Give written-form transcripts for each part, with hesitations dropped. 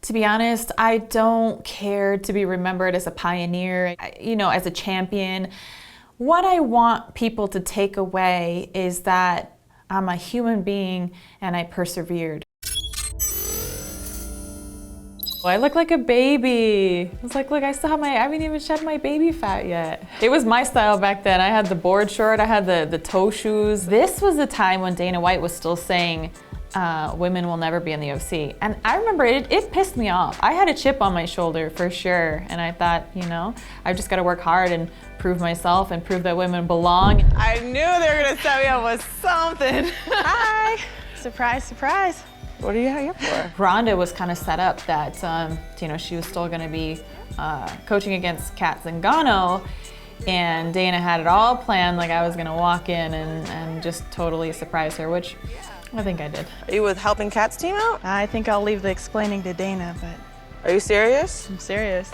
To be honest, I don't care to be remembered as a pioneer, as a champion. What I want people to take away is that I'm a human being and I persevered. I look like a baby. I was like, look, I haven't even shed my baby fat yet. It was my style back then. I had the board short, I had the toe shoes. This was the time when Dana White was still saying, women will never be in the UFC. And I remember it pissed me off. I had a chip on my shoulder for sure. And I thought, I've just got to work hard and prove myself and prove that women belong. I knew they were gonna set me up with something. Hi, surprise, surprise. What are you here for? Ronda was kind of set up that, she was still gonna be coaching against Kat Zingano. And Dana had it all planned, like I was gonna walk in and just totally surprise her, which I think I did. Are you with helping Kat's team out? I think I'll leave the explaining to Dana, but... Are you serious? I'm serious.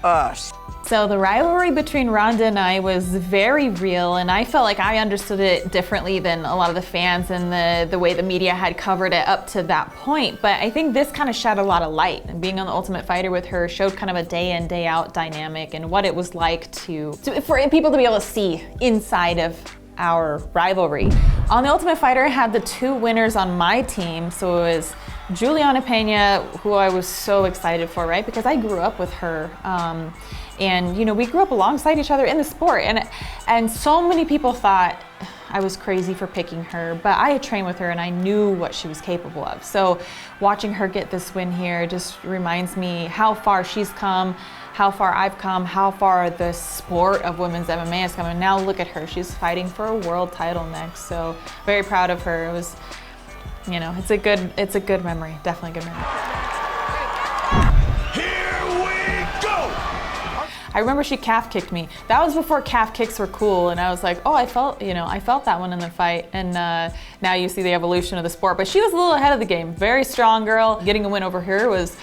Oh, So the rivalry between Ronda and I was very real, and I felt like I understood it differently than a lot of the fans and the way the media had covered it up to that point. But I think this kind of shed a lot of light, and being on The Ultimate Fighter with her showed kind of a day in, day out dynamic and what it was like for people to be able to see inside of our rivalry. On The Ultimate Fighter, I had the two winners on my team, so it was Juliana Pena, who I was so excited for, right? Because I grew up with her. And we grew up alongside each other in the sport, and so many people thought I was crazy for picking her, but I had trained with her and I knew what she was capable of. So watching her get this win here just reminds me how far she's come, how far I've come, how far the sport of women's MMA has come, and now look at her, she's fighting for a world title next. So very proud of her. It was, it's a good memory, definitely a good memory. I remember she calf kicked me. That was before calf kicks were cool, and I was like, oh, I felt that one in the fight. And now you see the evolution of the sport. But she was a little ahead of the game. Very strong girl. Getting a win over her was,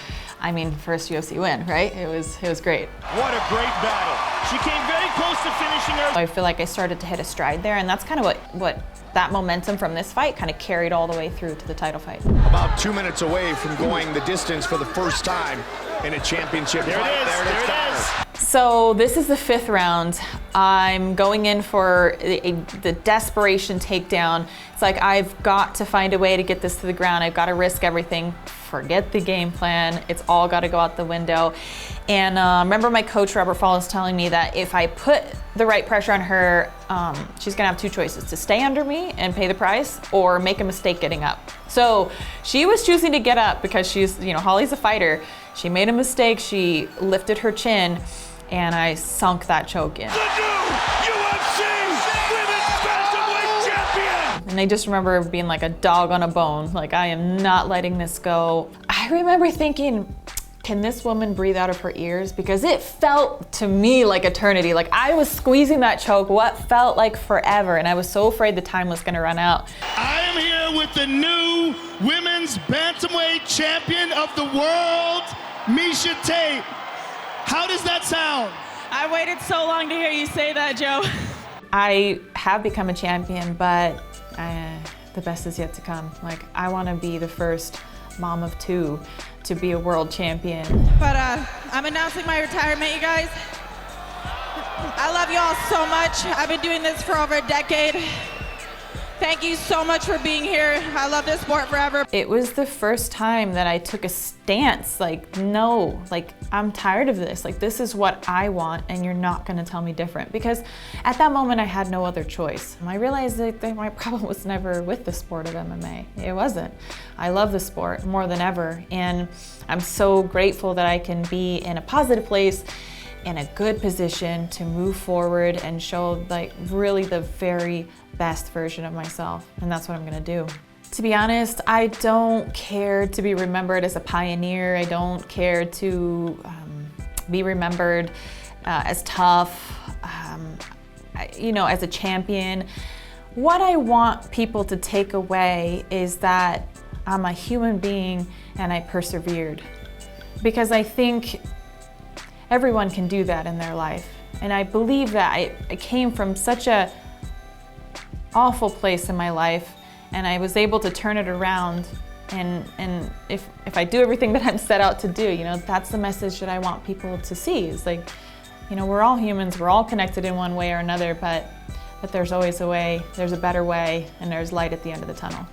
first UFC win, right? It was great. What a great battle. She came very close to finishing her. I feel like I started to hit a stride there, and that's kind of what that momentum from this fight kind of carried all the way through to the title fight. About 2 minutes away from going the distance for the first time in a championship fight. There it is. So this is the 5th round. I'm going in for the desperation takedown. It's like I've got to find a way to get this to the ground. I've got to risk everything. Forget the game plan. It's all got to go out the window. And remember my coach, Robert Fall, is telling me that if I put the right pressure on her, she's gonna have 2 choices: to stay under me and pay the price, or make a mistake getting up. So she was choosing to get up because she's, Holly's a fighter. She made a mistake, she lifted her chin, and I sunk that choke in. The new UFC Women's Bantamweight Champion! And I just remember being like a dog on a bone, like I am not letting this go. I remember thinking, can this woman breathe out of her ears? Because it felt to me like eternity. Like I was squeezing that choke what felt like forever, and I was so afraid the time was gonna run out. I am here with the new Women's Bantamweight Champion of the world, Miesha Tate. How does that sound? I waited so long to hear you say that, Joe. I have become a champion, but the best is yet to come. Like, I want to be the first mom of 2 to be a world champion. But I'm announcing my retirement, you guys. I love you all so much. I've been doing this for over a decade. Thank you so much for being here. I love this sport forever. It was the first time that I took a stance, like, no, like, I'm tired of this. Like, this is what I want, and you're not gonna tell me different. Because at that moment, I had no other choice. I realized that my problem was never with the sport of MMA. It wasn't. I love the sport more than ever, and I'm so grateful that I can be in a positive place, in a good position to move forward and show, like, really the very best version of myself, and that's what I'm gonna do. To be honest, I don't care to be remembered as a pioneer. I don't care to be remembered as tough, as a champion. What I want people to take away is that I'm a human being and I persevered. Because I think everyone can do that in their life. And I believe that I came from such a awful place in my life, and I was able to turn it around And if I do everything that I'm set out to do, you know, that's the message that I want people to see. Is like, you know, we're all humans, we're all connected in one way or another, but there's always a way, there's a better way, and there's light at the end of the tunnel.